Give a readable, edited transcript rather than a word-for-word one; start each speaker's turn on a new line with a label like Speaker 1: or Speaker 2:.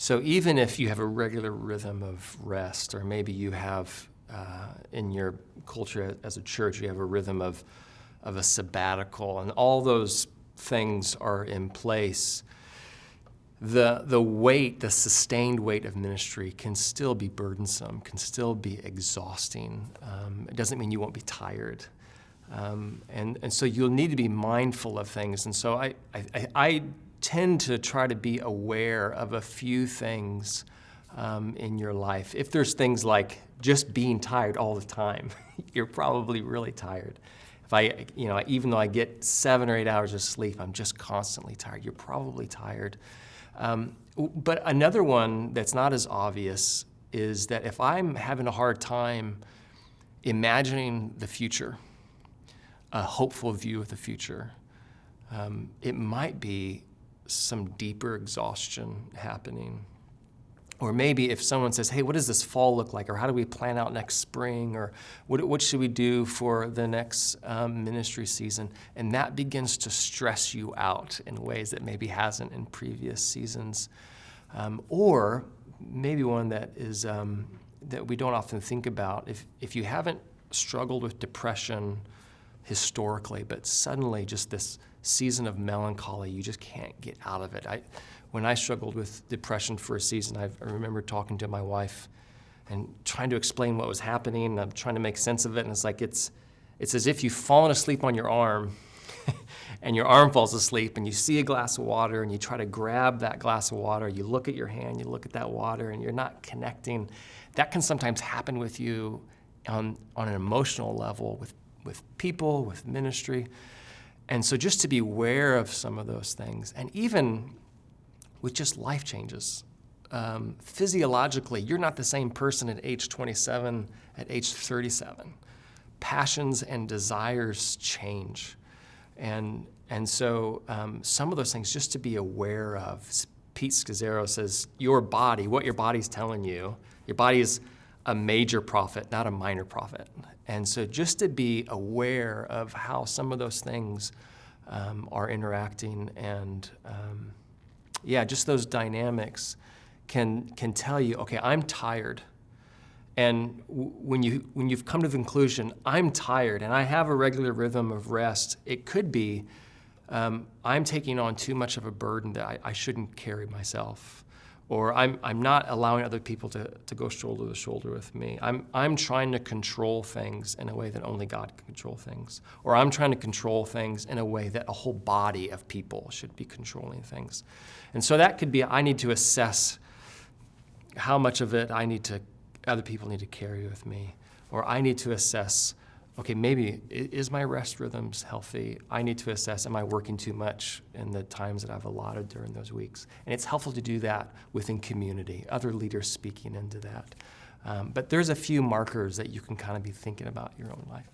Speaker 1: So even if you have a regular rhythm of rest, or maybe you have in your culture as a church, you have a rhythm of a sabbatical, and all those things are in place, the weight, the sustained weight of ministry can still be burdensome, can still be exhausting. It doesn't mean you won't be tired. And so you'll need to be mindful of things. And so I tend to try to be aware of a few things in your life. If there's things like just being tired all the time, you're probably really tired. Even though I get 7 or 8 hours of sleep, I'm just constantly tired. You're probably tired. But another one that's not as obvious is that if I'm having a hard time imagining the future, a hopeful view of the future, it might be some deeper exhaustion happening. Or maybe if someone says, hey, what does this fall look like? Or how do we plan out next spring? Or what should we do for the next ministry season? And that begins to stress you out in ways that maybe hasn't in previous seasons. Or maybe one that is that we don't often think about. If you haven't struggled with depression historically, but suddenly just this season of melancholy, you just can't get out of it. When I struggled with depression for a season, I remember talking to my wife and trying to explain what was happening, and I'm trying to make sense of it, and it's like it's as if you've fallen asleep on your arm, and your arm falls asleep, and you see a glass of water, and you try to grab that glass of water, you look at your hand, you look at that water, and you're not connecting. That can sometimes happen with you on an emotional level, with people, with ministry. And so just to be aware of some of those things, and even with just life changes. Physiologically, you're not the same person at age 27, at age 37. Passions and desires change. And so some of those things just to be aware of. Pete Scazzaro says, your body, what your body's telling you, your body is a major prophet, not a minor prophet. And so just to be aware of how some of those things are interacting, and just those dynamics can tell you, okay, I'm tired. And when you've come to the conclusion, I'm tired and I have a regular rhythm of rest, it could be I'm taking on too much of a burden that I shouldn't carry myself. Or I'm not allowing other people to go shoulder to shoulder with me. I'm trying to control things in a way that only God can control things. Or I'm trying to control things in a way that a whole body of people should be controlling things. And so that could be, I need to assess how much of it other people need to carry with me. Or I need to assess, okay, maybe is my rest rhythms healthy? I need to assess, am I working too much in the times that I've allotted during those weeks? And it's helpful to do that within community, other leaders speaking into that. But there's a few markers that you can kind of be thinking about your own life.